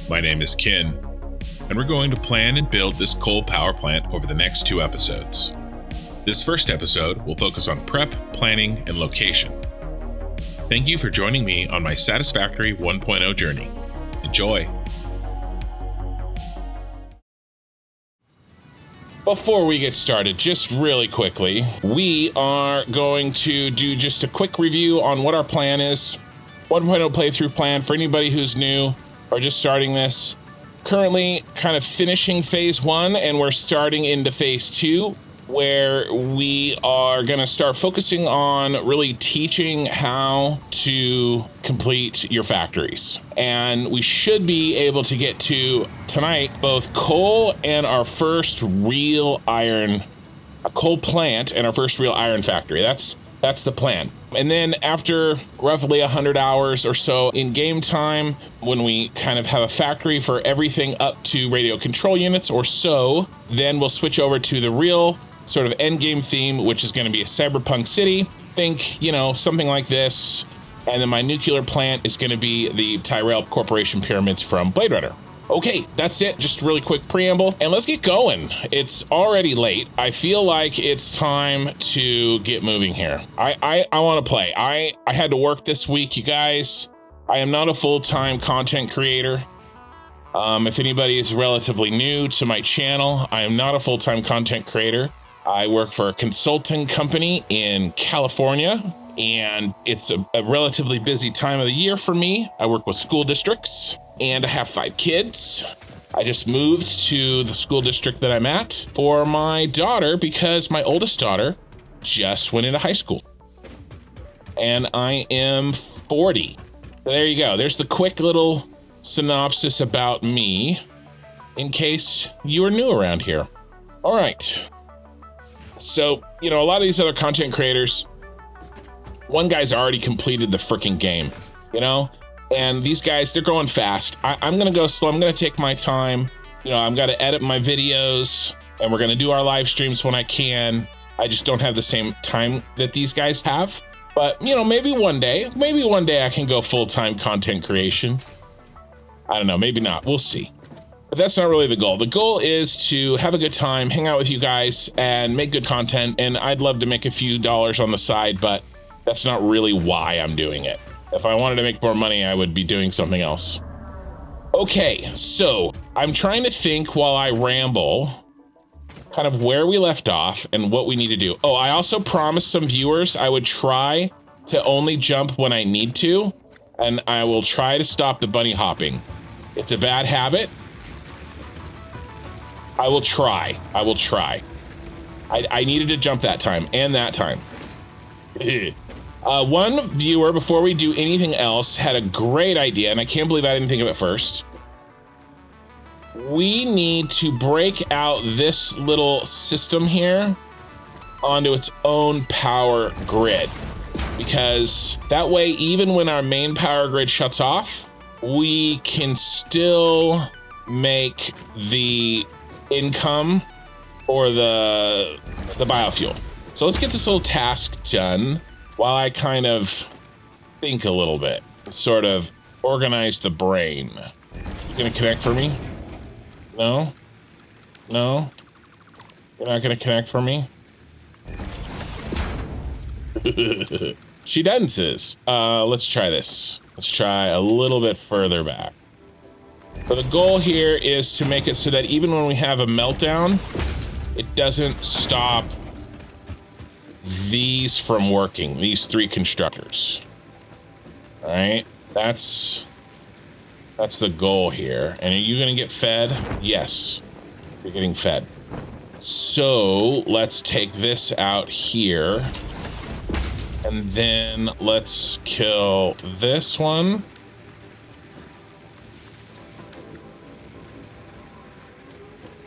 My name is Ken, and we're going to plan and build this coal power plant over the next 2 episodes. This first episode will focus on prep, planning, and location. Thank you for joining me on my Satisfactory 1.0 journey. Enjoy! Before we get started, just really quickly, we are going to do just a quick review on what our plan is. 1.0 playthrough plan for anybody who's new or just starting this. Currently kind of finishing phase 1 and we're starting into phase 2, where we are going to start focusing on really teaching how to complete your factories. And we should be able to get to tonight both coal and our first real iron, a coal plant and our first real iron factory. That's the plan. And then after roughly 100 hours or so in game time, when we kind of have a factory for everything up to radio control units or so, then we'll switch over to the real sort of end game theme, which is going to be a cyberpunk city. Think, something like this. And then my nuclear plant is going to be the Tyrell Corporation pyramids from Blade Runner. Okay, that's it. Just a really quick preamble, and let's get going. It's already late. I feel like it's time to get moving here. I want to play. I had to work this week, you guys. I am not a full-time content creator. If anybody is relatively new to my channel, I am not a full-time content creator. I work for a consulting company in California, and it's a relatively busy time of the year for me. I work with school districts, and I have 5 kids. I just moved to the school district that I'm at for my daughter because my oldest daughter just went into high school. And I am 40. So there you go. There's the quick little synopsis about me in case you are new around here. All right. So, a lot of these other content creators, one guy's already completed the freaking game, And these guys, they're going fast. I'm going to go slow. I'm going to take my time. I'm going to edit my videos, and we're going to do our live streams when I can. I just don't have the same time that these guys have. But, maybe one day I can go full-time content creation. I don't know, maybe not. We'll see. But that's not really the goal. The goal is to have a good time, hang out with you guys, and make good content. And I'd love to make a few dollars on the side, but that's not really why I'm doing it. If I wanted to make more money, I would be doing something else. Okay, so I'm trying to think while I ramble kind of where we left off and what we need to do. Oh, I also promised some viewers I would try to only jump when I need to, and I will try to stop the bunny hopping. It's a bad habit. I will try. I needed to jump that time and that time. One viewer, before we do anything else, had a great idea, and I can't believe I didn't think of it first. We need to break out this little system here onto its own power grid, because that way, even when our main power grid shuts off, we can still make the income or the biofuel. So let's get this little task done while I kind of think a little bit, sort of organize the brain. You gonna connect for me? No? You're not gonna connect for me? She dances. Let's try this. Let's try a little bit further back. So the goal here is to make it so that even when we have a meltdown, it doesn't stop these from working, these 3 constructors. All right, that's the goal here. And are you gonna get fed? Yes, you're getting fed. So let's take this out here, and then let's kill this one.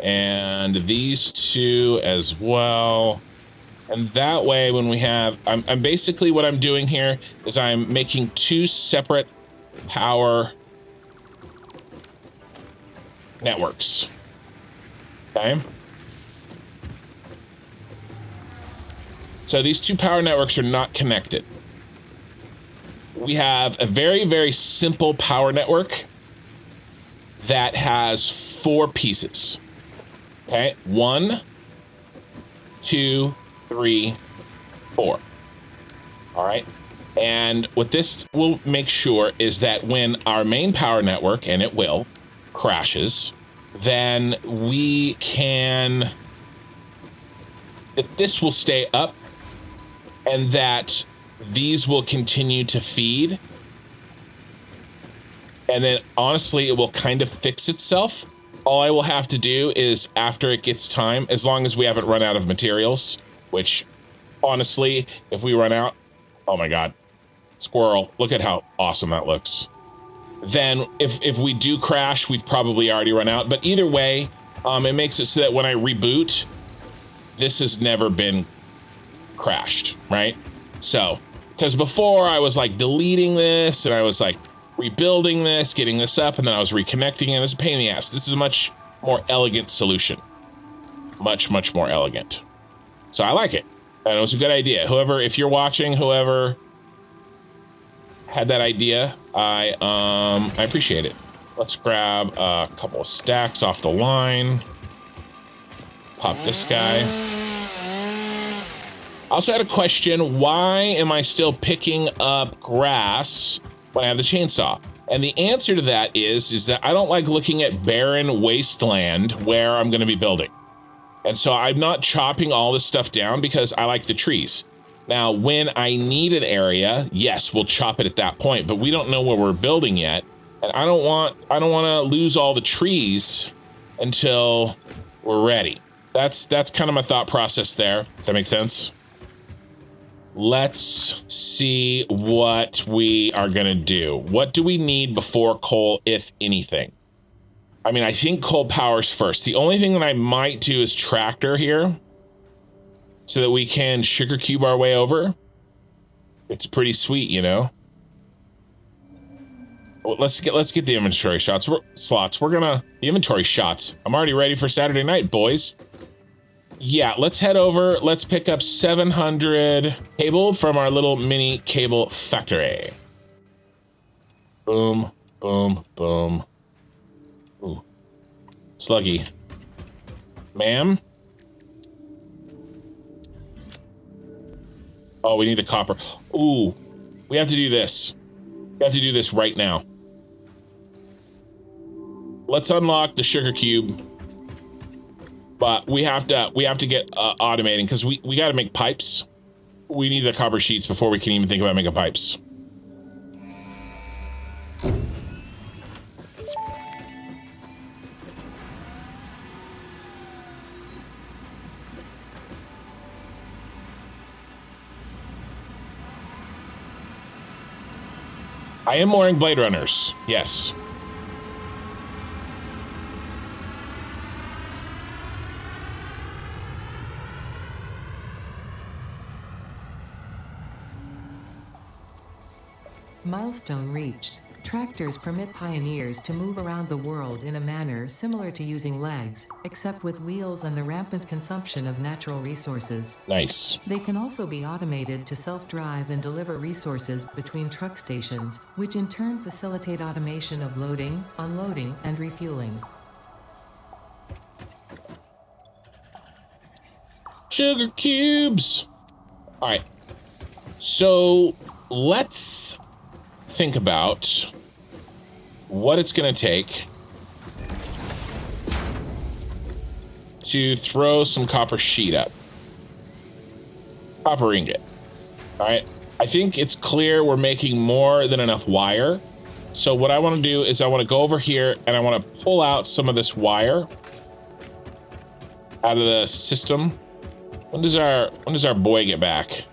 And these 2 as well. And that way, when we have, I'm basically what I'm doing here is I'm making 2 separate power networks. Okay. So these 2 power networks are not connected. We have a very, very simple power network that has 4 pieces. Okay, 1, 2, 3, 4. All right. And what this will make sure is that when our main power network, and it will, crashes, then we can, that this will stay up and that these will continue to feed. And then honestly, it will kind of fix itself. All I will have to do is after it gets time, as long as we haven't run out of materials, which honestly, if we run out, oh my God, squirrel, look at how awesome that looks. Then if we do crash, we've probably already run out. But either way, it makes it so that when I reboot, this has never been crashed, right? So, because before I was like deleting this and I was like rebuilding this, getting this up, and then I was reconnecting it. It was a pain in the ass. This is a much more elegant solution. Much, much more elegant. So I like it. And it was a good idea. Whoever, if you're watching, whoever had that idea, I appreciate it. Let's grab a couple of stacks off the line. Pop this guy. I also had a question. Why am I still picking up grass when I have the chainsaw? And the answer to that is that I don't like looking at barren wasteland where I'm going to be building. And so I'm not chopping all this stuff down because I like the trees. Now, when I need an area, yes, we'll chop it at that point, but we don't know where we're building yet. And I don't want to lose all the trees until we're ready. That's kind of my thought process there. Does that make sense? Let's see what we are going to do. What do we need before coal, if anything? I mean, I think coal power's first. The only thing that I might do is tractor here so that we can sugar cube our way over. It's pretty sweet, you know. Well, let's get the inventory shots. The inventory shots. I'm already ready for Saturday night, boys. Yeah, let's head over. Let's pick up 700 cable from our little mini cable factory. Boom, boom, boom. Ooh. Sluggy. Ma'am? Oh, we need the copper. Ooh, we have to do this. We have to do this right now. Let's unlock the sugar cube. But we have to get automating because we got to make pipes. We need the copper sheets before we can even think about making pipes. I am wearing Blade Runners, yes. Milestone reached. Tractors permit pioneers to move around the world in a manner similar to using legs, except with wheels and the rampant consumption of natural resources. Nice. They can also be automated to self-drive and deliver resources between truck stations, which in turn facilitate automation of loading, unloading, and refueling. Sugar cubes. All right. So let's think about what it's going to take to throw some copper sheet up. Copper ingot. All right. I think it's clear we're making more than enough wire. So what I want to do is I want to go over here and I want to pull out some of this wire out of the system. When does our boy get back?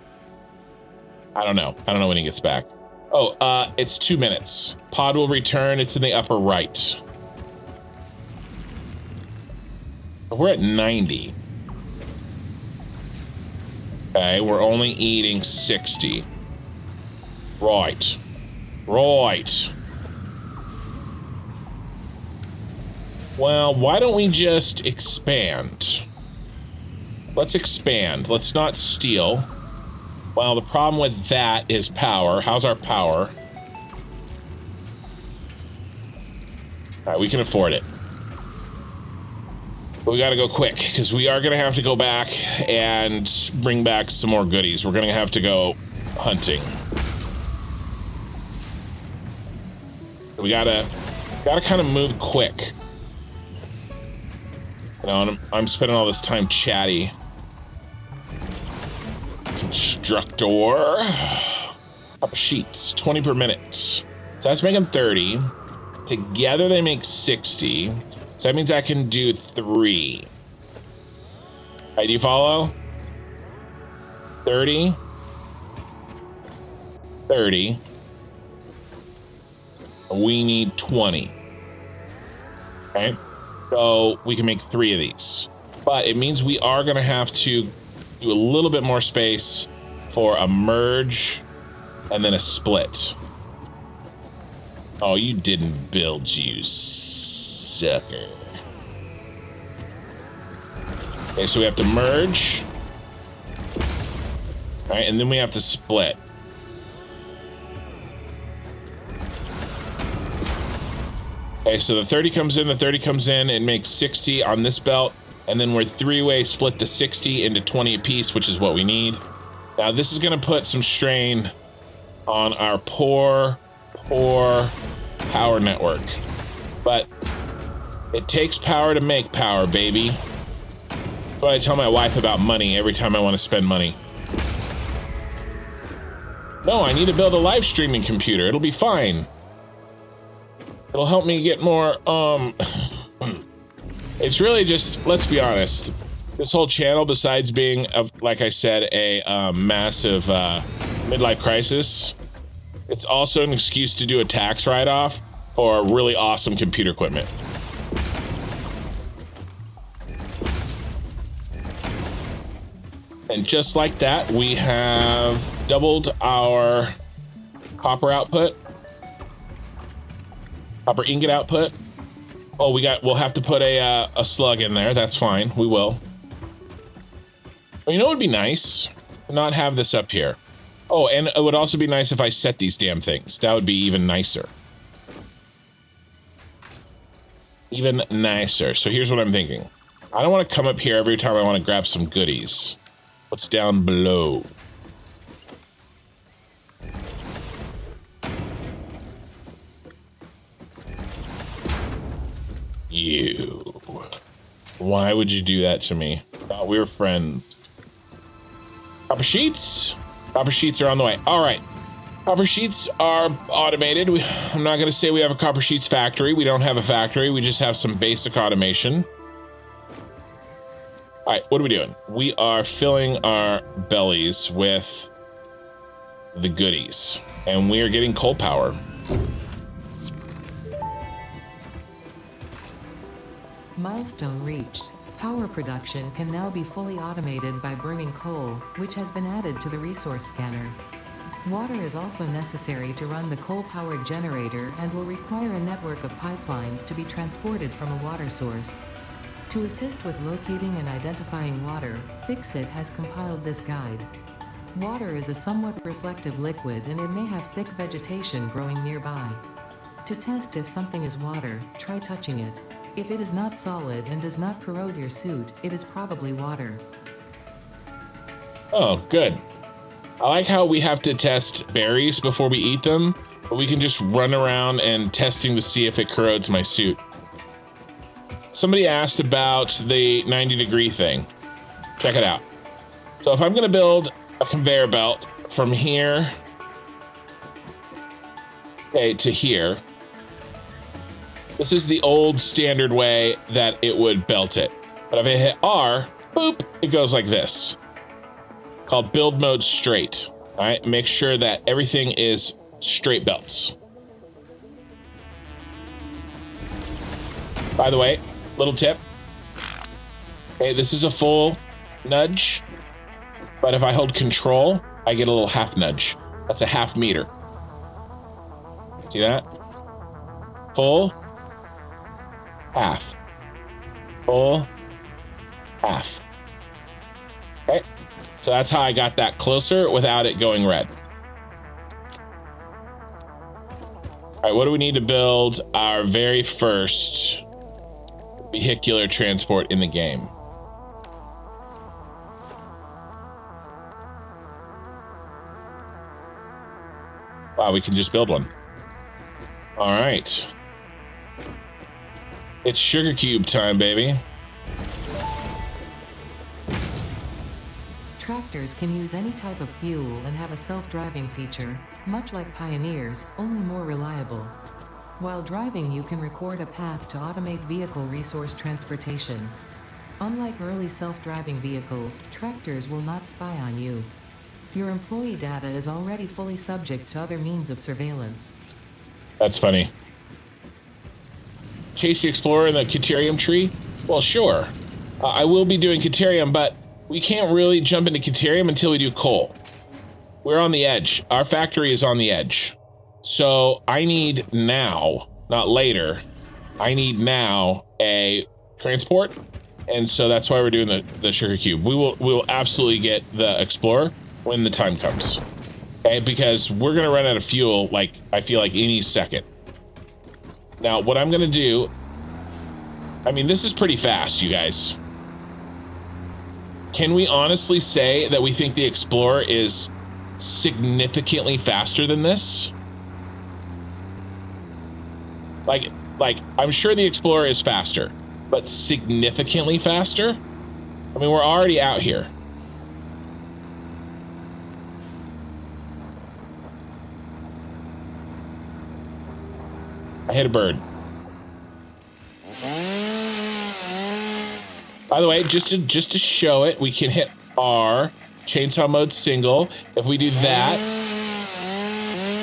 I don't know. I don't know when he gets back. Oh, it's 2 minutes. Pod will return. It's in the upper right. We're at 90. Okay, we're only eating 60. Right. Right. Well, why don't we just expand? Let's expand. Let's not steal. Well, the problem with that is power. How's our power? All right, we can afford it. But we got to go quick because we are going to have to go back and bring back some more goodies. We're going to have to go hunting. We gotta kind of move quick. You know, and I'm spending all this time chatty. Constructor. Up sheets, 20 per minute. So that's making 30. Together they make 60. So that means I can do 3. All right, do you follow? 30. 30. We need 20. Okay, so we can make 3 of these. But it means we are going to have to do a little bit more space for a merge and then a split. Oh, you didn't build, you sucker. Okay, so we have to merge. All right, and then we have to split. Okay, so the 30 comes in, the 30 comes in, it makes 60 on this belt, and then we're 3-way split the 60 into 20 apiece, which is what we need. Now this is gonna put some strain on our poor power network. But it takes power to make power, baby. That's what I tell my wife about money every time I want to spend money. No, I need to build a live streaming computer. It'll be fine. It'll help me get more, it's really just, let's be honest, this whole channel, besides being, like I said, a massive midlife crisis, it's also an excuse to do a tax write-off for really awesome computer equipment. And just like that, we have doubled our copper output. Copper ingot output. Oh, we'll have to put a slug in there. That's fine. We will. Well, you know what would be nice? Not have this up here. Oh, and it would also be nice if I set these damn things. That would be even nicer. Even nicer. So here's what I'm thinking. I don't want to come up here every time I want to grab some goodies. What's down below? You. Why would you do that to me? Thought we were friends. Copper sheets? Copper sheets are on the way. All right. Copper sheets are automated. I'm not going to say we have a copper sheets factory. We don't have a factory. We just have some basic automation. All right, what are we doing? We are filling our bellies with the goodies, and we are getting coal power. Milestone reached. Power production can now be fully automated by burning coal, which has been added to the resource scanner. Water is also necessary to run the coal-powered generator and will require a network of pipelines to be transported from a water source. To assist with locating and identifying water, Ficsit has compiled this guide. Water is a somewhat reflective liquid and it may have thick vegetation growing nearby. To test if something is water, try touching it. If it is not solid and does not corrode your suit, it is probably water. Oh, good. I like how we have to test berries before we eat them, but we can just run around and testing to see if it corrodes my suit. Somebody asked about the 90-degree thing. Check it out. So if I'm going to build a conveyor belt from here, okay, to here, this is the old standard way that it would belt it. But if I hit R, boop, it goes like this. Called build mode straight. All right, make sure that everything is straight belts. By the way, little tip. Okay, this is a full nudge, but if I hold control, I get a little half nudge. That's a half meter. See that? Full, half. Full, half. Okay, so that's how I got that closer without it going red. All right, what do we need to build our very first vehicular transport in the game? Wow, we can just build one. All right. It's sugar cube time, baby. Tractors can use any type of fuel and have a self-driving feature, much like Pioneers, only more reliable. While driving, you can record a path to automate vehicle resource transportation. Unlike early self-driving vehicles, tractors will not spy on you. Your employee data is already fully subject to other means of surveillance. That's funny. Chase the Explorer in the Caterium tree? Well, sure. I will be doing Caterium, but we can't really jump into Caterium until we do coal. We're on the edge. Our factory is on the edge. So I need now, not later, I need now a transport. And so that's why we're doing the sugar cube. We will absolutely get the Explorer when the time comes. Okay, because we're gonna run out of fuel, like, I feel like any second. Now, what I'm gonna do, I mean, this is pretty fast, you guys. Can we honestly say that we think the Explorer is significantly faster than this? Like, I'm sure the Explorer is faster, but significantly faster? I mean, we're already out here. I hit a bird. By the way, just to show it, we can hit R, chainsaw mode single. If we do that,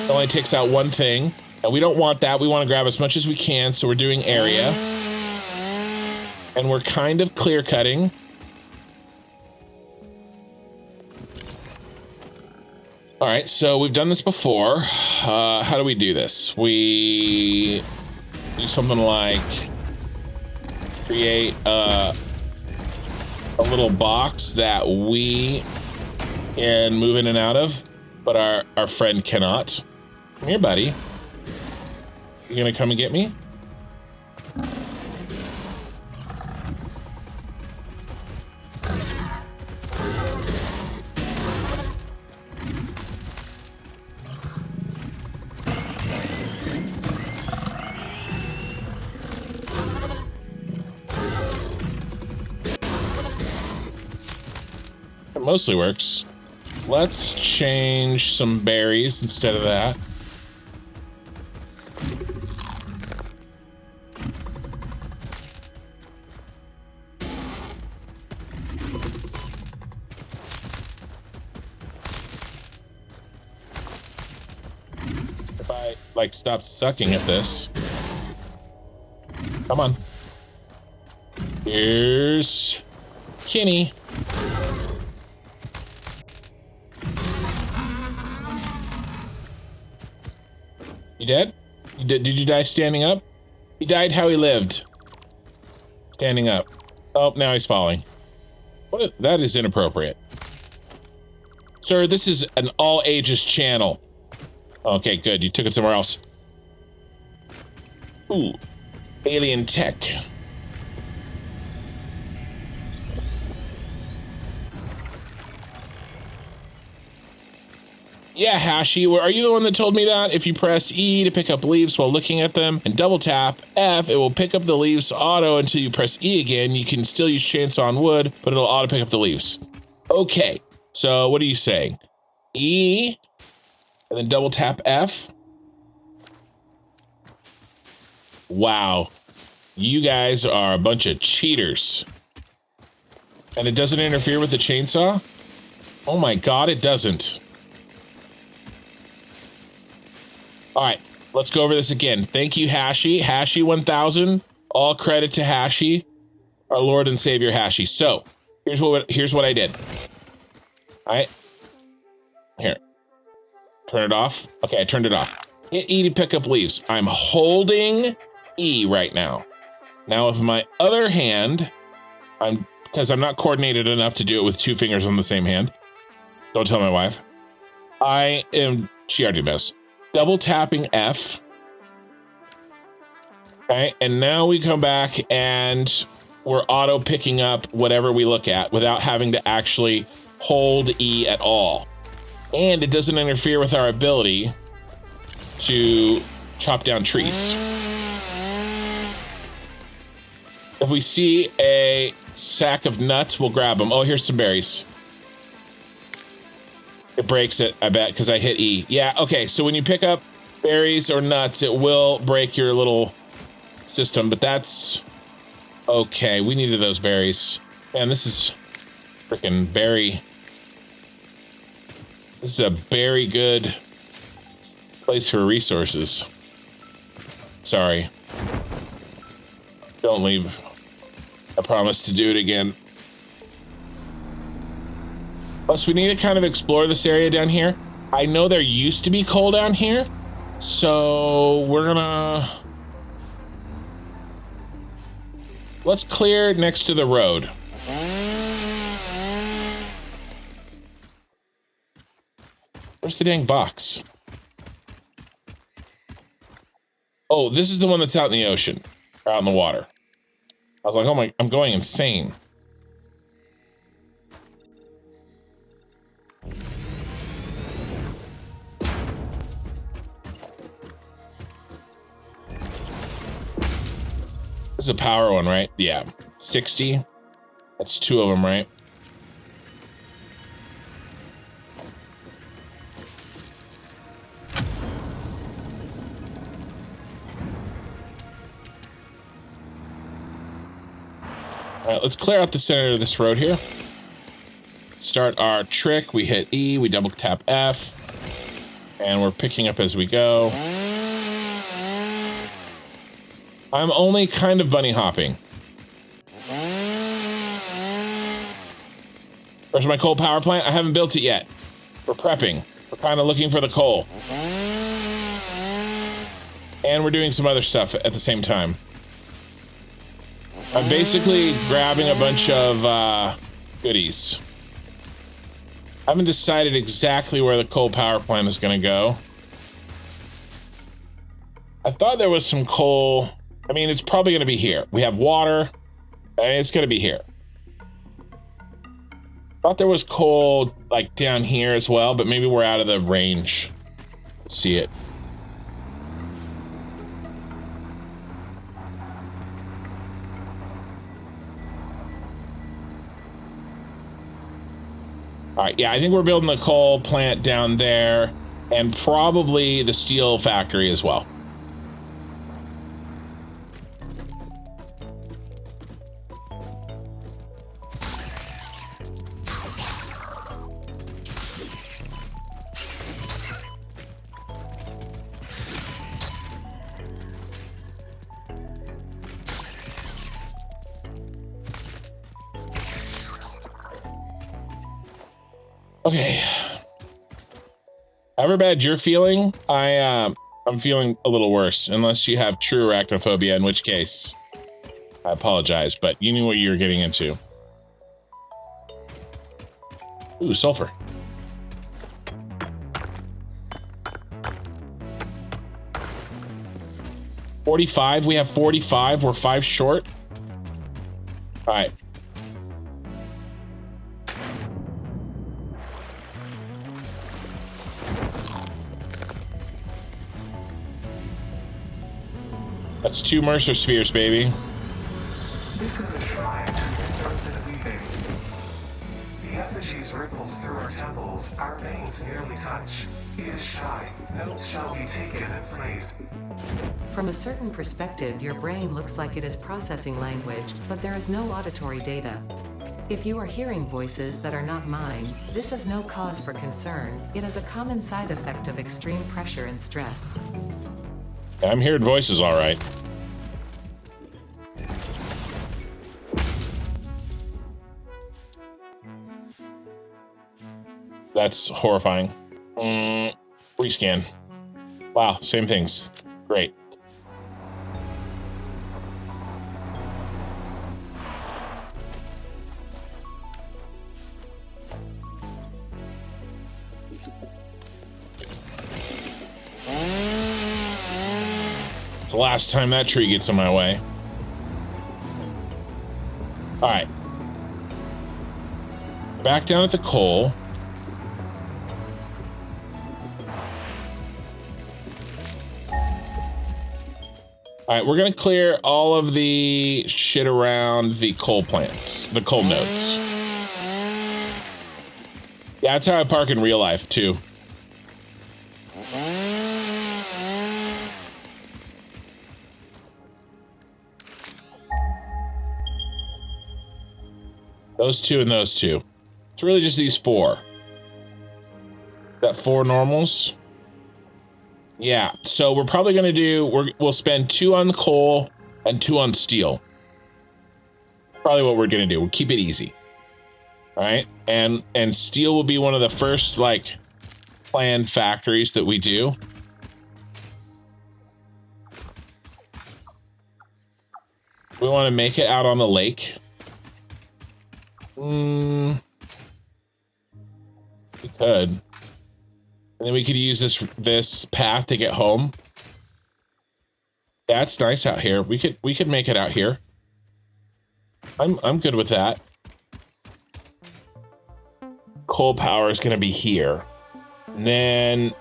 it only takes out one thing. And we don't want that. We want to grab as much as we can, so we're doing area. And we're kind of clear cutting. All right, so we've done this before. How do we do this? We do something like create a little box that we can move in and out of, but our friend cannot. Come here, buddy. You gonna come and get me? It mostly works. Let's change some berries instead of that. If I, like, stopped sucking at this. Come on. Here's Kenny. You dead? Did you die standing up? He died how he lived. Standing up. Oh, now he's falling. That is inappropriate. Sir, this is an all ages channel. Okay, good. You took it somewhere else. Ooh. Alien tech. Yeah, Hashi, are you the one that told me that? If you press E to pick up leaves while looking at them and double tap F, it will pick up the leaves auto until you press E again. You can still use chainsaw on wood, but it'll auto pick up the leaves. Okay, so what are you saying? E, and then double tap F. Wow, you guys are a bunch of cheaters. And it doesn't interfere with the chainsaw? Oh my God, it doesn't. All right, let's go over this again. Thank you, Hashi. Hashi 1000. All credit to Hashi, our Lord and Savior Hashi. So here's what I did. All right, here. Turn it off. Okay, I turned it off. Hit E to pick up leaves. I'm holding E right now. Now with my other hand, because I'm not coordinated enough to do it with two fingers on the same hand. Don't tell my wife. She already knows. Double tapping F Okay, and now we come back and we're auto picking up whatever we look at without having to actually hold E at all. And it doesn't interfere with our ability to chop down trees. If we see a sack of nuts, we'll grab them. Oh, here's some berries. It breaks it, I bet, because I hit E. Yeah, okay, so when you pick up berries or nuts, it will break your little system, but that's okay. We needed those berries. Man, this is freaking berry. This is a very good place for resources. Sorry. Don't leave. I promise to do it again. Plus, we need to kind of explore this area down here. I know there used to be coal down here, so we're gonna... Let's clear next to the road. Where's the dang box? Oh, this is the one that's out in the ocean, or out in the water. I was like, oh my, I'm going insane. This is a power one, right? Yeah, 60. That's 2 of them, right? All right, let's clear out the center of this road here. Start our trick. We hit E, we double tap F, and we're picking up as we go. I'm only kind of bunny hopping. Where's my coal power plant? I haven't built it yet. We're prepping. We're kind of looking for the coal. And we're doing some other stuff at the same time. I'm basically grabbing a bunch of goodies. I haven't decided exactly where the coal power plant is going to go. I thought there was some coal. I mean, it's probably going to be here. We have water. It's going to be here. Thought there was coal like down here as well, but maybe we're out of the range. Let's see it. All right, yeah, I think we're building the coal plant down there and probably the steel factory as well. Okay. However bad you're feeling, I'm feeling a little worse, unless you have true arachnophobia, in which case I apologize, but you knew what you were getting into. Ooh, sulfur. $45. We have 45. We're 5 short. All right. That's 2 Mercer spheres, baby. This is a shrine to Victor's weaving. The effigies ripples through our temples, our veins nearly touch. It is shy. Notes shall be taken and played. From a certain perspective, your brain looks like it is processing language, but there is no auditory data. If you are hearing voices that are not mine, this is no cause for concern. It is a common side effect of extreme pressure and stress. I'm hearing voices all right. That's horrifying. Rescan. Wow, same things. Great. the last time that tree gets in my way. All right. Back down at the coal. All right, we're gonna clear all of the shit around the coal plants, the coal nodes. Yeah, that's how I park in real life too. Those two and those two. It's really just these four. Got 4 normals. Yeah, so we're probably gonna do, we'll spend 2 on coal and 2 on steel. Probably what we're gonna do. We'll keep it easy. All right, and steel will be one of the first like planned factories that we do. We want to make it out on the lake. We could. And then we could use this path to get home. Yeah, it's nice out here. We could make it out here. I'm good with that. Coal power is gonna be here. And then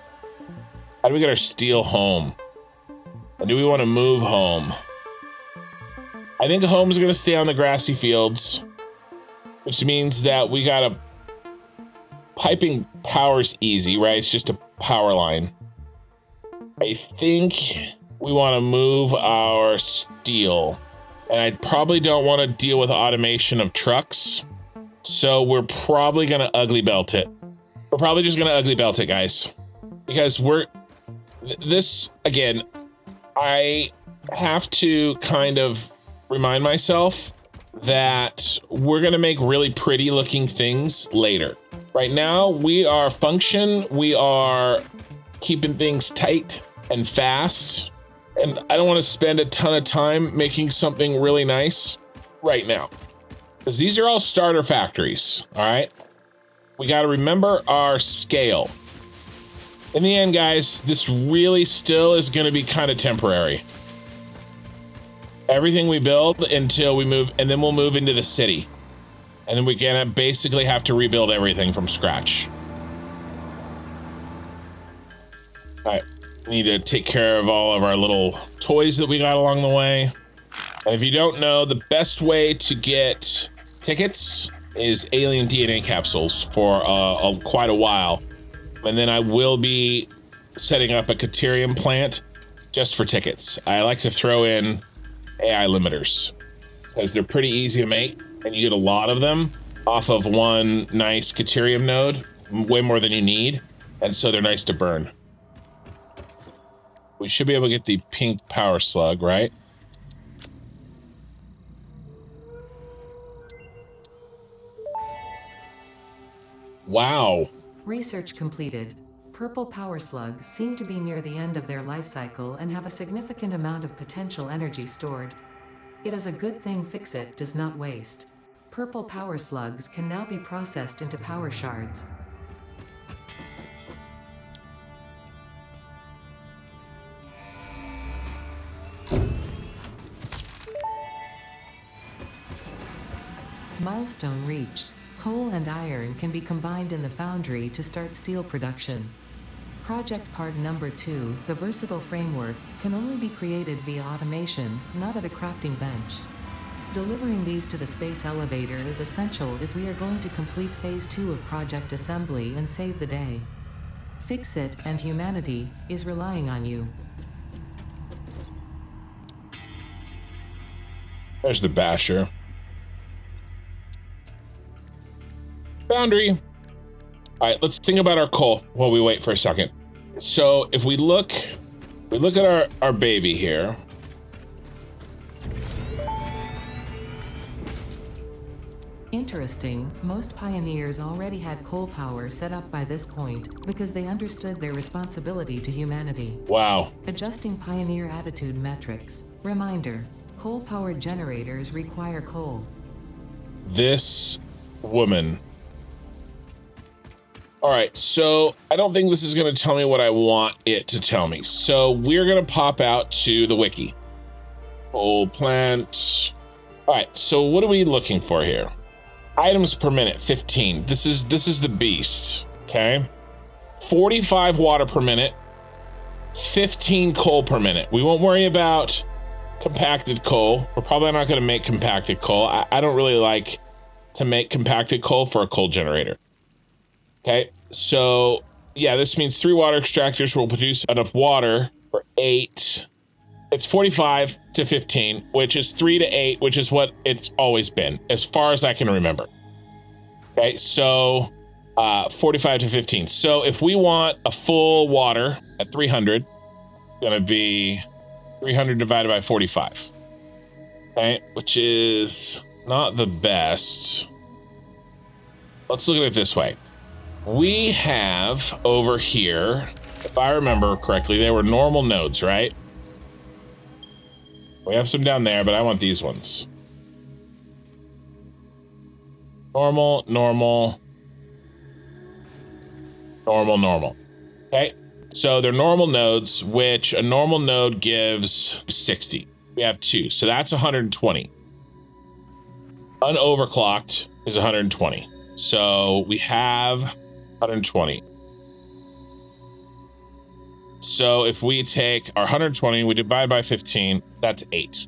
how do we get our steel home? And do we want to move home? I think home's gonna stay on the grassy fields, which means that we gotta piping power's easy, right? It's just a power line. I think we want to move our steel, and I probably don't want to deal with automation of trucks, so we're probably gonna ugly belt it. We're probably just gonna ugly belt it, guys, because this again. I have to kind of remind myself that we're gonna make really pretty looking things later. Right now, we are we are keeping things tight and fast, and I don't want to spend a ton of time making something really nice right now, because these are all starter factories, all right? We got to remember our scale. In the end, guys, this really still is going to be kind of temporary. Everything we build until we move, and then we'll move into the city. And then we're gonna basically have to rebuild everything from scratch. All right, we need to take care of all of our little toys that we got along the way. And if you don't know, the best way to get tickets is alien DNA capsules for quite a while. And then I will be setting up a Caterium plant just for tickets. I like to throw in AI limiters because they're pretty easy to make, and you get a lot of them off of one nice Caterium node, way more than you need, and so they're nice to burn. We should be able to get the pink power slug, right? Wow. Research completed. Purple power slugs seem to be near the end of their life cycle and have a significant amount of potential energy stored. It is a good thing Ficsit does not waste. Purple power slugs can now be processed into power shards. Milestone reached. Coal and iron can be combined in the foundry to start steel production. Project part number 2, the versatile framework, can only be created via automation, not at a crafting bench. Delivering these to the space elevator is essential if we are going to complete phase 2 of project assembly and save the day. Ficsit and humanity is relying on you. There's the basher. Boundary. All right, let's think about our coal while we wait for a second. So if we look at our baby here. Interesting, most pioneers already had coal power set up by this point because they understood their responsibility to humanity. Wow. Adjusting pioneer attitude metrics. Reminder, coal-powered generators require coal. This woman. All right, so I don't think this is going to tell me what I want it to tell me. So we're going to pop out to the wiki. Whole plant. All right, so what are we looking for here? Items per minute, 15. This is the beast, okay? 45 water per minute, 15 coal per minute. We won't worry about compacted coal. We're probably not going to make compacted coal. I don't really like to make compacted coal for a coal generator. Okay, so yeah, this means 3 water extractors will produce enough water for 8. It's 45 to 15, which is 3 to 8, which is what it's always been, as far as I can remember. Okay, so 45 to 15. So if we want a full water at 300, it's gonna be 300 divided by 45. Okay, which is not the best. Let's look at it this way. We have over here, if I remember correctly, they were normal nodes, right? We have some down there, but I want these ones. Normal, normal, normal, normal. Okay, so they're normal nodes, which a normal node gives 60. We have 2, so that's 120. Unoverclocked is 120. So we have 120. So if we take our 120, we divide by 15, that's 8.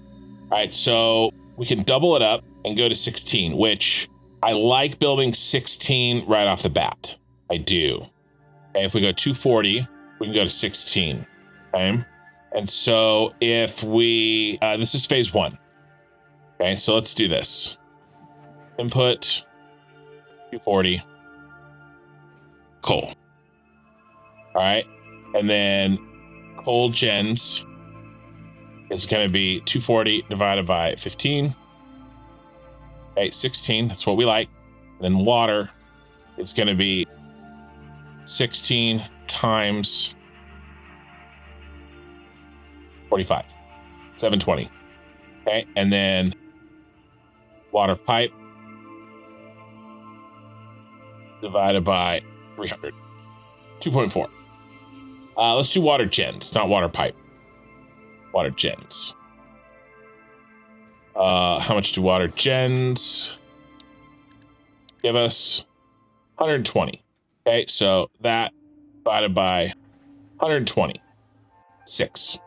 All right, so we can double it up and go to 16, which I like building 16 right off the bat. I do. Okay, if we go 240, we can go to 16. Okay, and so if we, this is phase 1. Okay, so let's do this. Input 240 coal. All right, and then coal gens is going to be 240 divided by 15. Okay, 16. That's what we like. And then water is going to be 16 times 45, 720. Okay, and then water pipe divided by 300, 2.4. Let's do water gens, not water pipe. Water gens. How much do water gens give us? 120. Okay, so that divided by 120, 6.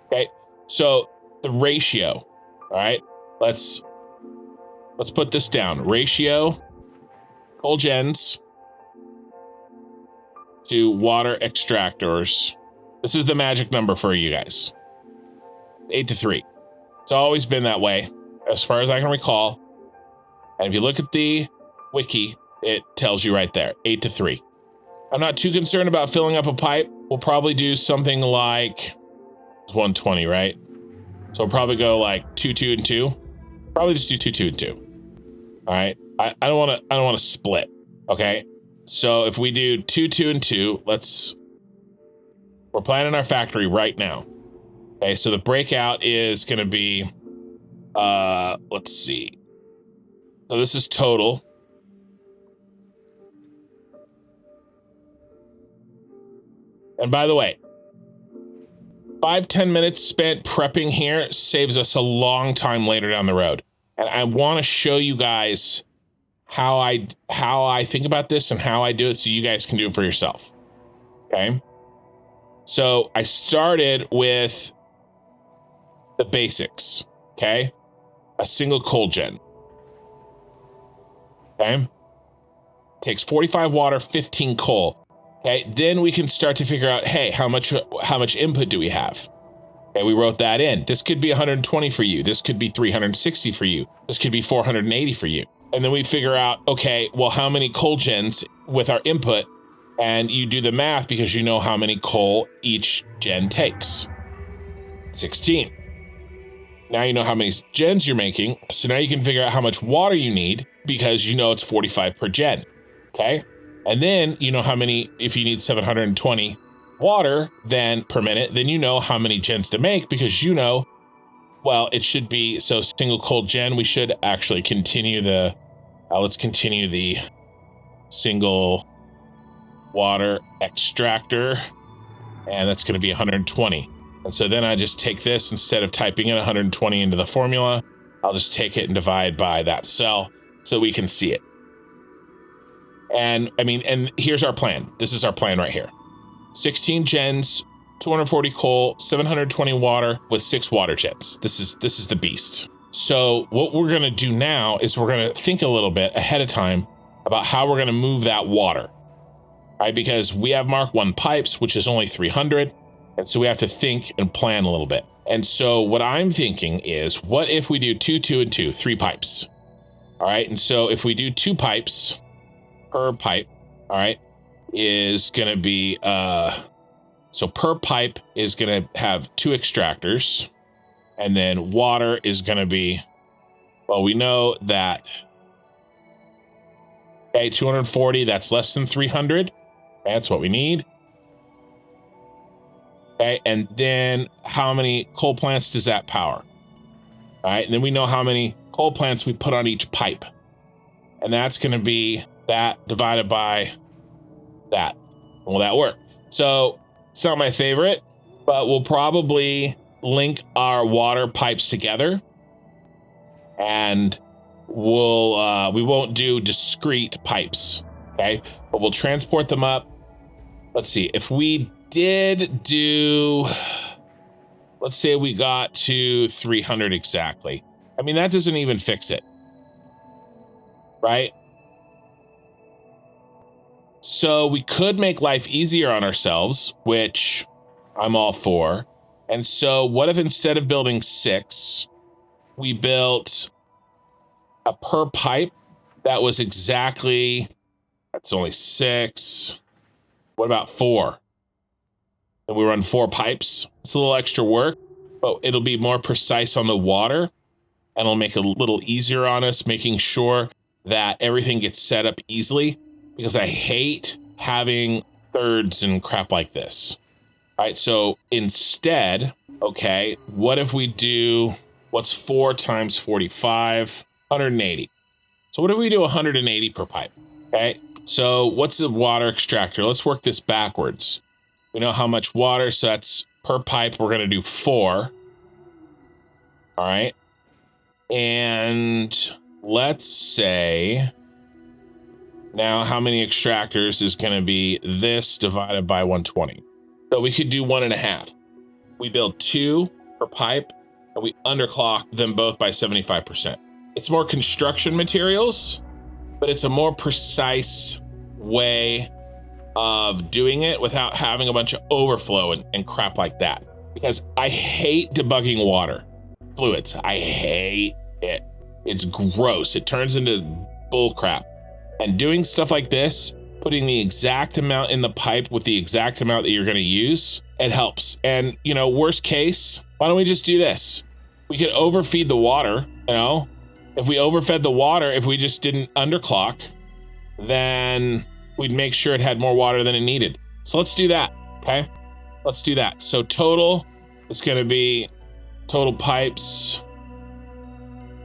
Okay, so the ratio. All right, let's put this down. Ratio coal gens to water extractors. This is the magic number for you guys. 8 to 3. It's always been that way, as far as I can recall. And if you look at the wiki, it tells you right there, 8 to 3. I'm not too concerned about filling up a pipe. We'll probably do something like, it's 120, right? So we'll probably go like 2, 2, and 2. Probably just do 2, 2, and 2. All right. I don't want to split. Okay. So if we do 2, 2, and 2, we're planning our factory right now. Okay. So the breakout is going to be, let's see. So this is total. And by the way, 5-10 minutes spent prepping here saves us a long time later down the road. And I want to show you guys how I think about this and how I do it so you guys can do it for yourself. Okay. So I started with the basics. Okay. A single coal gen. Okay. Takes 45 water, 15 coal. Okay, then we can start to figure out, hey, how much input do we have? Okay, we wrote that in. This could be 120 for you. This could be 360 for you. This could be 480 for you. And then we figure out, okay, well, how many coal gens with our input? And you do the math because you know how many coal each gen takes. 16. Now you know how many gens you're making. So now you can figure out how much water you need because you know it's 45 per gen. Okay? And then you know how many, if you need 720 water then per minute, then you know how many gens to make because you know, well, it should be, so single coal gen, we should actually continue the, let's continue the single water extractor, and that's going to be 120. And so then I just take this, instead of typing in 120 into the formula, I'll just take it and divide by that cell so we can see it. And I mean, and here's our plan. This is our plan right here. 16 gens, 240 coal, 720 water with 6 water jets. This is the beast. So what we're gonna do now is we're gonna think a little bit ahead of time about how we're gonna move that water, right? Because we have Mark 1 pipes, which is only 300. And so we have to think and plan a little bit. And so what I'm thinking is, what if we do 2, 2, and 2, 3 pipes? All right, and so if we do 2 pipes per pipe, all right, is gonna be, so per pipe is gonna have 2 extractors, and then water is gonna be, well, we know that, okay, 240, that's less than 300. That's what we need. Okay, and then how many coal plants does that power? All right, and then we know how many coal plants we put on each pipe. And that's gonna be that divided by that. Will that work? So it's not my favorite, but we'll probably link our water pipes together, and we'll we won't do discrete pipes, okay? But we'll transport them up. Let's see, if we did do, let's say we got to 300 exactly. I mean, that doesn't even fix it, right? So we could make life easier on ourselves, which I'm all for. And so what if instead of building 6, we built a per pipe that was exactly, that's only 6. What about 4? And we run 4 pipes. It's a little extra work, but it'll be more precise on the water, and it'll make it a little easier on us, making sure that everything gets set up easily, because I hate having thirds and crap like this. All right, so instead, okay, what if we do, what's 4 times 45? 180. So what if we do 180 per pipe? Okay, so what's the water extractor? Let's work this backwards. We know how much water, so that's per pipe, we're gonna do 4. All right, and let's say, now how many extractors is gonna be this divided by 120? So we could do 1.5. We build 2 per pipe, and we underclock them both by 75%. It's more construction materials, but it's a more precise way of doing it without having a bunch of overflow and crap like that. Because I hate debugging water fluids. I hate it. It's gross. It turns into bull crap. And doing stuff like this, putting the exact amount in the pipe with the exact amount that you're going to use, it helps. And, you know, worst case, why don't we just do this? We could overfeed the water, you know? If we overfed the water, if we just didn't underclock, then we'd make sure it had more water than it needed. So let's do that, okay? Let's do that. So total is going to be total pipes.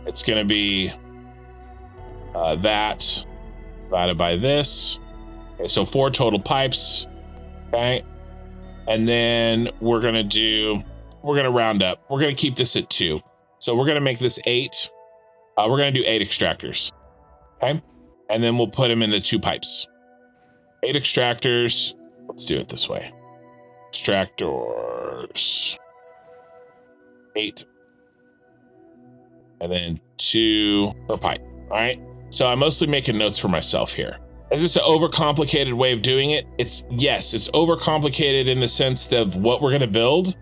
It's going to be that divided by this. Okay, so 4 total pipes, okay? And then we're going to round up. We're going to keep this at 2. So we're going to make this 8. We're going to do 8 extractors, okay? And then we'll put them in the 2 pipes. 8 extractors. Let's do it this way. Extractors. 8. And then 2 per pipe. All right. So I'm mostly making notes for myself here. Is this an overcomplicated way of doing it? Yes, it's overcomplicated in the sense of what we're going to build,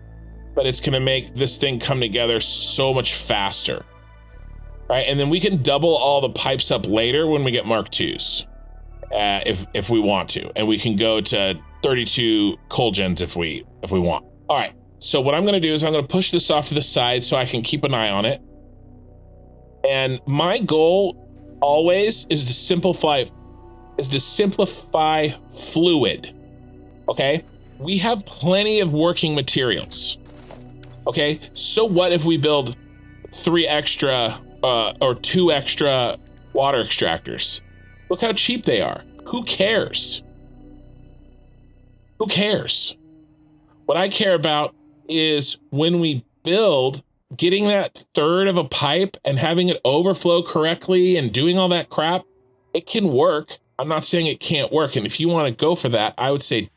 but it's going to make this thing come together so much faster. Right, and then we can double all the pipes up later when we get Mark IIs, if we want to, and we can go to 32 coal gens if we want. All right, so what I'm going to do is I'm going to push this off to the side so I can keep an eye on it. And my goal always is to simplify fluid. Okay, we have plenty of working materials. Okay, so what if we build 3 extra or 2 extra water extractors? Look how cheap they are. Who cares? Who cares? What I care about is when we build, getting that third of a pipe and having it overflow correctly and doing all that crap. It can work. I'm not saying it can't work. And if you want to go for that, I say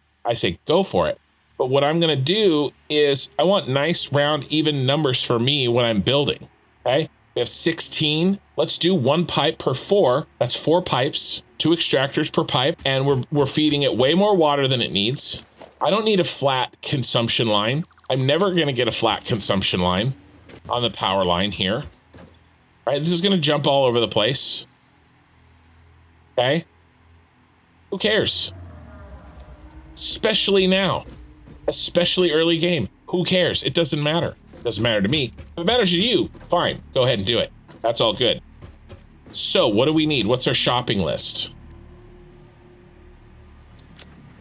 go for it. But what I'm going to do is I want nice, round, even numbers for me when I'm building. Okay. We have 16. Let's do 1 pipe per 4. That's 4 pipes, 2 extractors per pipe. And we're feeding it way more water than it needs. I don't need a flat consumption line. I'm never going to get a flat consumption line on the power line here. All right. This is going to jump all over the place. Okay. Who cares? Especially now. Especially early game. Who cares? It doesn't matter. It doesn't matter to me. If it matters to you, fine. Go ahead and do it. That's all good. So what do we need? What's our shopping list?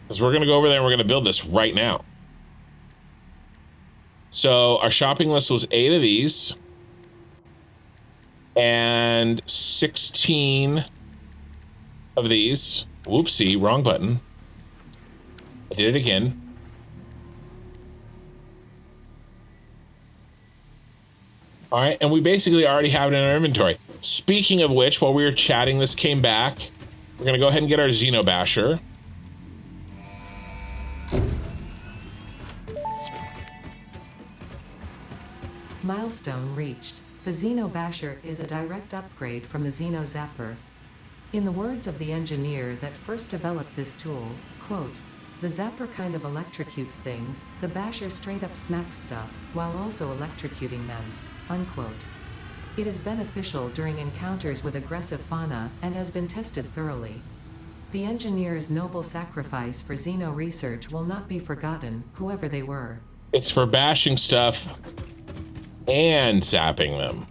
Because we're going to go over there and we're going to build this right now. So our shopping list was 8 of these. And 16 of these. Whoopsie, wrong button. I did it again. All right, and we basically already have it in our inventory. Speaking of which, while we were chatting, this came back. We're gonna go ahead and get our Xenobasher. Milestone reached. The Xenobasher is a direct upgrade from the Xenozapper. In the words of the engineer that first developed this tool, quote, "The zapper kind of electrocutes things, the basher straight up smacks stuff, while also electrocuting them," unquote. It is beneficial during encounters with aggressive fauna and has been tested thoroughly. The engineer's noble sacrifice for Xeno research will not be forgotten, whoever they were. It's for bashing stuff and zapping them.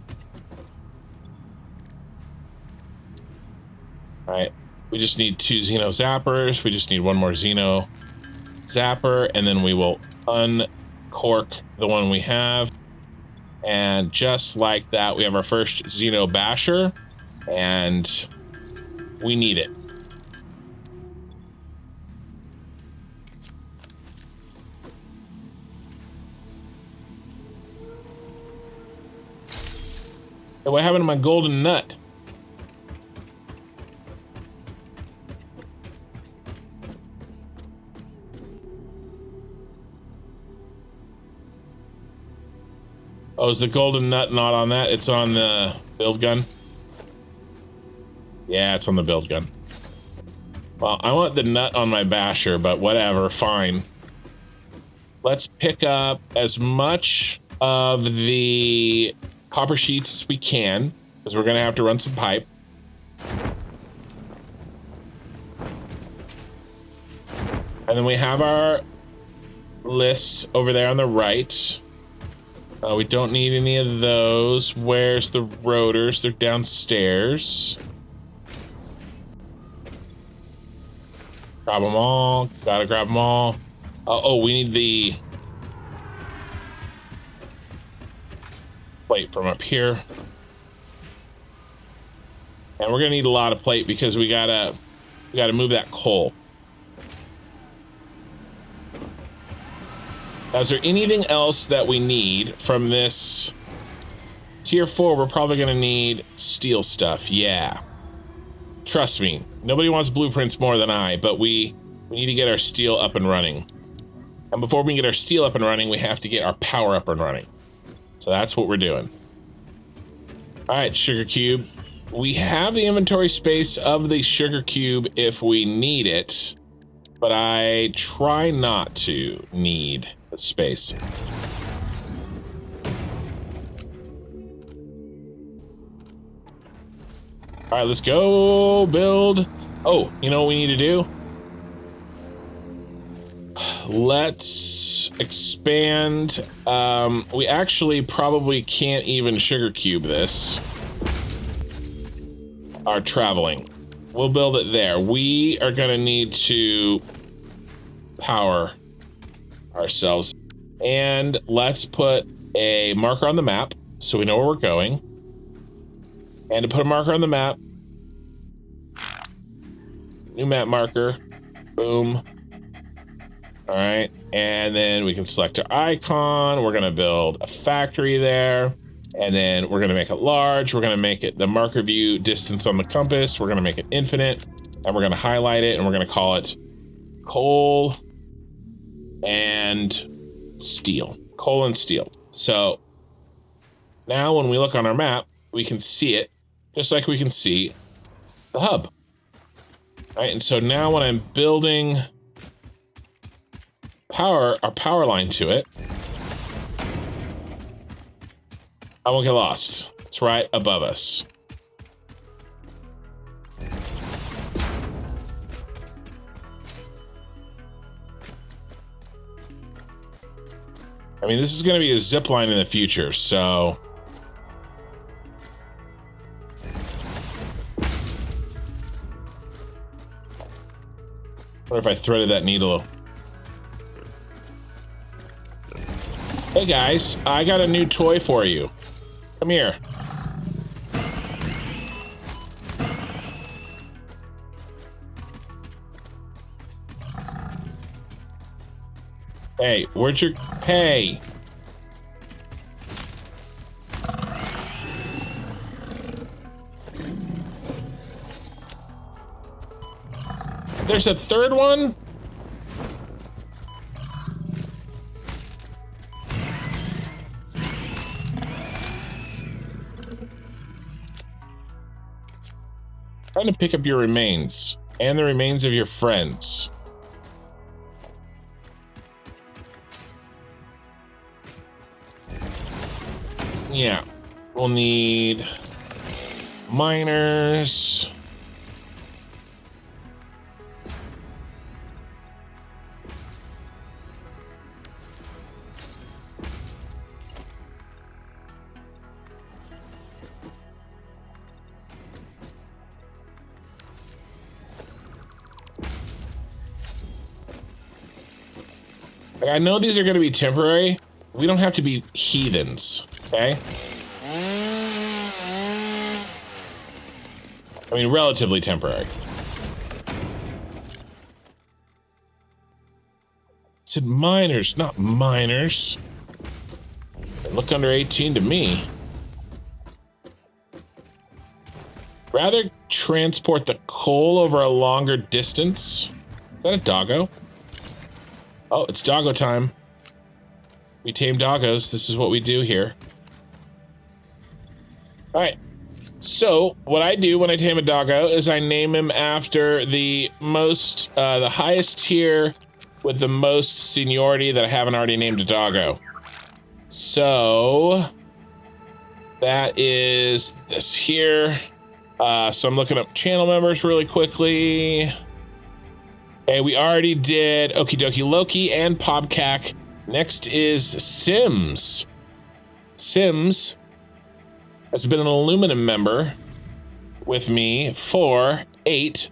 All right, we just need 2 Xeno zappers. We just need 1 more Xeno zapper, and then we will uncork the one we have. And just like that, we have our first Xeno basher, and we need it. Hey, what happened to my golden nut? Oh, is the golden nut not on that? It's on the build gun? Yeah, it's on the build gun. Well, I want the nut on my basher, but whatever, fine. Let's pick up as much of the copper sheets as we can, because we're gonna have to run some pipe. And then we have our list over there on the right. We don't need any of those. Where's the rotors? They're downstairs. Grab them all. Gotta grab them all. Oh, we need the plate from up here. And we're gonna need a lot of plate because we gotta move that coal. Now, is there anything else that we need from this tier 4? We're probably gonna need steel stuff. Yeah, trust me, nobody wants blueprints more than I, but we need to get our steel up and running. And before we can get our steel up and running, we have to get our power up and running. So that's what we're doing. All right, sugar cube. We have the inventory space of the sugar cube if we need it, but I try not to need the space. All right, let's go build. Oh, you know what we need to do? Let's expand. We actually probably can't even sugar cube this. Our traveling. We'll build it there. We are gonna need to power ourselves. And let's put a marker on the map so we know where we're going. And to put a marker on the map, new map marker, boom. All right, and then we can select our icon. We're gonna build a factory there, and then we're gonna make it large. We're gonna make it the marker view distance on the compass. We're gonna make it infinite, and we're gonna highlight it, and we're gonna call it coal and steel. Coal and steel. So now when we look on our map, we can see it just like we can see the hub. All right, and so now when I'm building our power line to it, I won't get lost. It's right above us. I mean, this is going to be a zip line in the future, so what if I threaded that needle? Hey guys, I got a new toy for you. Come here. Hey, where'd your... Hey! There's a third one? Trying to pick up your remains and the remains of your friends. Yeah, we'll need miners. I know these are going to be temporary. We don't have to be heathens, okay? I mean, relatively temporary. I said miners, not miners. They look under 18 to me. Rather transport the coal over a longer distance. Is that a doggo? Oh, it's doggo time. We tame doggos. This is what we do here. All right. So what I do when I tame a doggo is I name him after the highest tier with the most seniority that I haven't already named a doggo. So that is this here. So I'm looking up channel members really quickly. Okay, we already did Okie Dokie Loki and Pobcac. Next is Sims. Sims has been an aluminum member with me for 8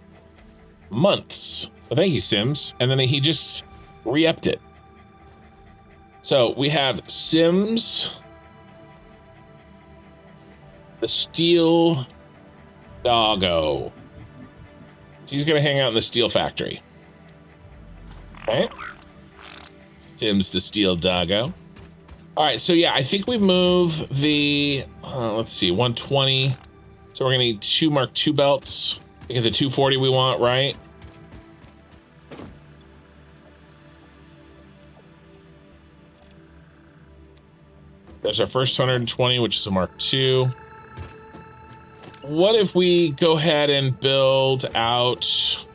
months. Well, thank you, Sims. And then he just re-upped it. So we have Sims, the steel doggo. So he's gonna hang out in the steel factory. Okay. Sims the steel doggo. All right, so yeah, I think we move the, let's see, 120. So we're gonna need 2 Mark II belts to get the 240 we want, right? There's our first 120, which is a Mark II. What if we go ahead and build out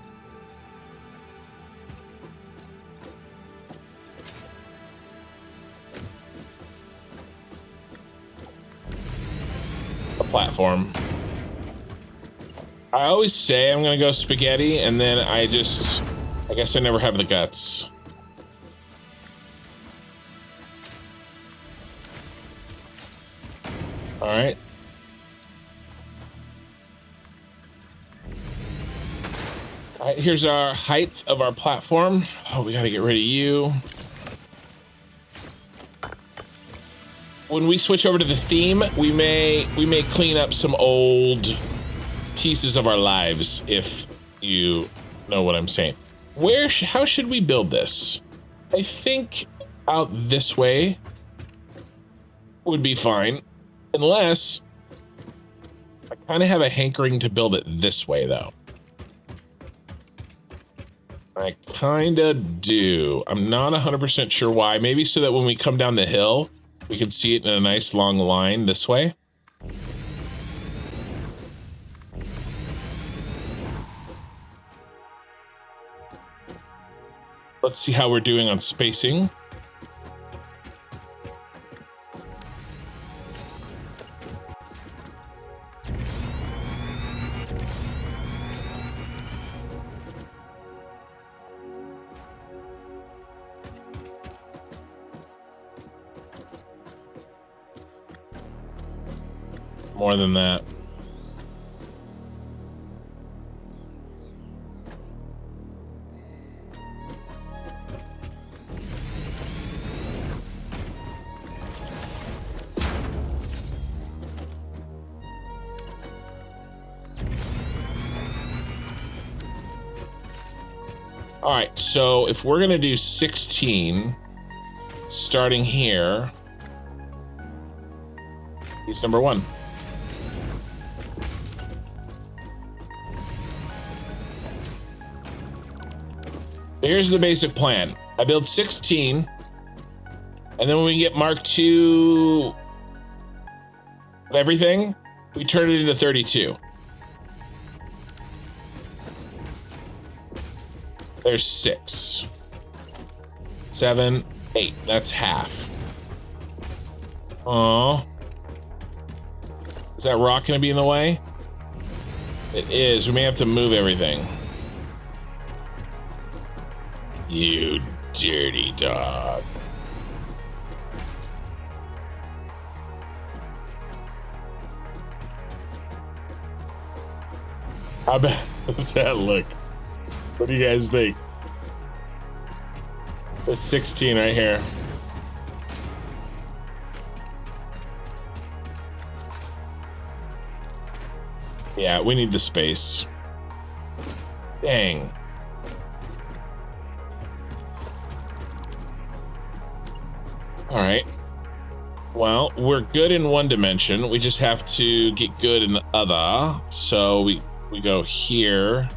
a platform? I always say I'm gonna go spaghetti, and then I guess I never have the guts. All right. All right, here's our height of our platform. Oh, we gotta get rid of you. When we switch over to the theme, we may clean up some old pieces of our lives, if you know what I'm saying. How should we build this? I think out this way would be fine, unless I kind of have a hankering to build it this way, though. I kind of do. I'm not 100% sure why. Maybe so that when we come down the hill, we can see it in a nice long line this way. Let's see how we're doing on spacing. More than that. All right, so if we're gonna do 16, starting here, he's number 1. Here's the basic plan. I build 16, and then when we get Mark II of everything, we turn it into 32. There's 6, 7, 8. That's half. Oh, is that rock gonna be in the way? It is. We may have to move everything. You dirty dog. How bad does that look? What do you guys think? The 16 right here. Yeah, we need the space. Dang. All right. Well, we're good in one dimension. We just have to get good in the other. So we go here.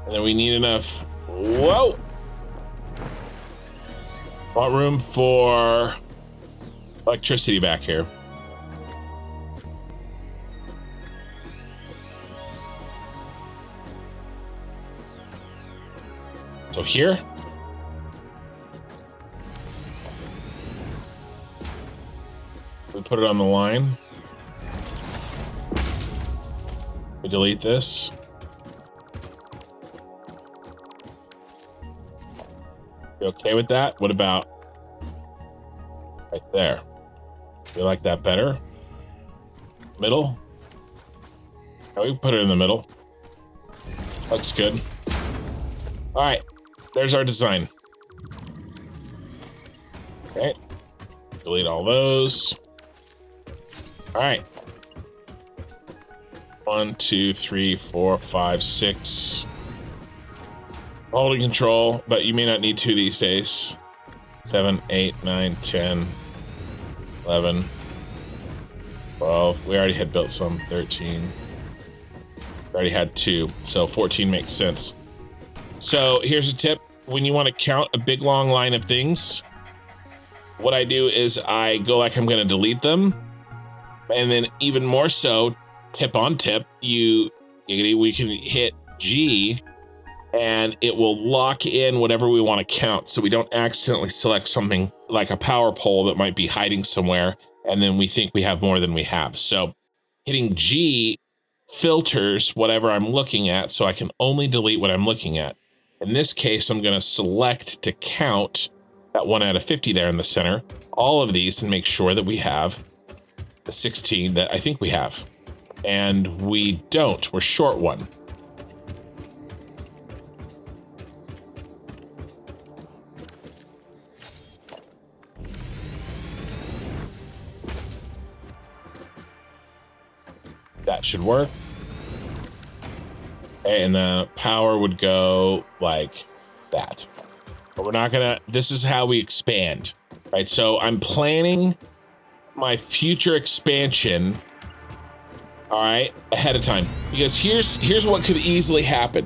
And then we need enough. Whoa! Want room for electricity back here. So here. We put it on the line. We delete this. You okay with that? What about right there? You like that better? Middle? Oh, we can put it in the middle. Looks good. All right, there's our design. Okay, delete all those. All right. 1, 2, 3, 4, 5, 6. Holding control, but you may not need to these days. 7, 8, 9, 10, 11, 12. We already had built some. 13. We already had 2, so 14 makes sense. So here's a tip. When you want to count a big long line of things, what I do is I go like I'm going to delete them. And then even more so, tip on tip, we can hit G and it will lock in whatever we want to count, so we don't accidentally select something like a power pole that might be hiding somewhere and then we think we have more than we have. So hitting G filters whatever I'm looking at, so I can only delete what I'm looking at. In this case, I'm going to select to count that 1 out of 50 there in the center, all of these, and make sure that we have the 16 that I think we have. And we don't. We're short 1. That should work. Okay, and the power would go like that. But we're not gonna, this is how we expand, right? So I'm planning my future expansion, all right, ahead of time. Because here's what could easily happen.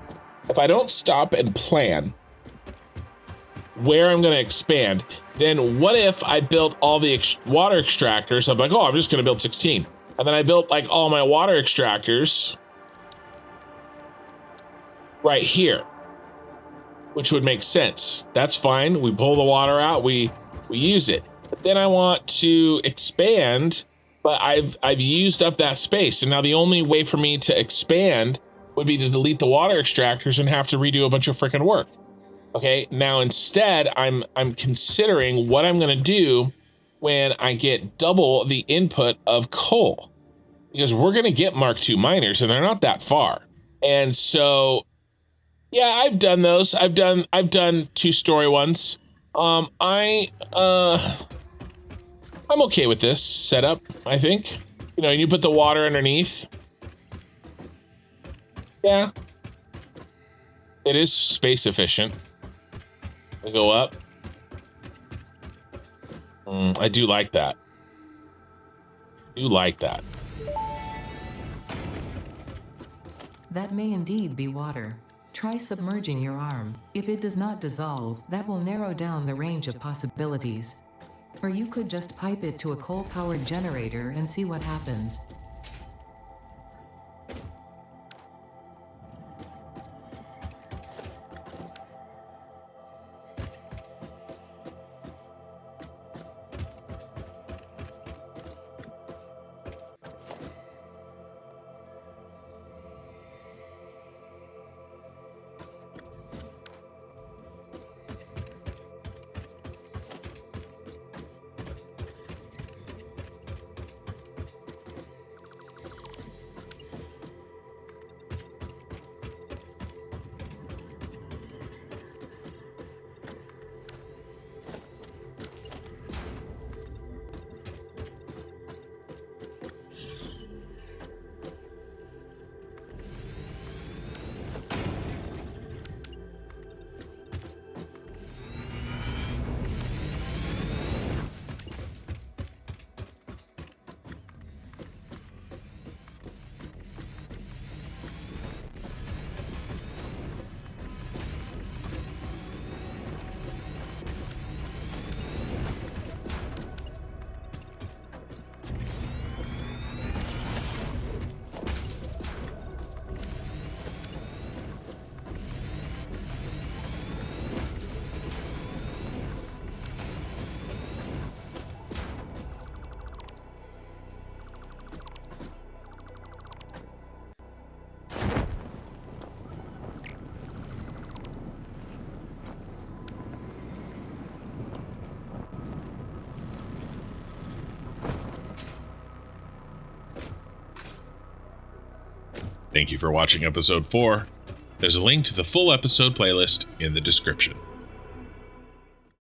If I don't stop and plan where I'm gonna expand, then what if I built all the water extractors? I'm like, oh, I'm just gonna build 16. And then I built like all my water extractors right here, which would make sense. That's fine. We pull the water out, we use it. But then I want to expand, but I've used up that space. And now the only way for me to expand would be to delete the water extractors and have to redo a bunch of freaking work. Okay, now instead I'm considering what I'm gonna do when I get double the input of coal. Because we're gonna get Mark II miners and they're not that far. And so yeah, I've done those. I've done 2-story ones. I'm okay with this setup, I think. You know, you put the water underneath. Yeah. It is space efficient. I go up. I do like that. That may indeed be water. Try submerging your arm. If it does not dissolve, that will narrow down the range of possibilities. Or you could just pipe it to a coal-powered generator and see what happens. Thank you for watching episode 4. There's a link to the full episode playlist in the description.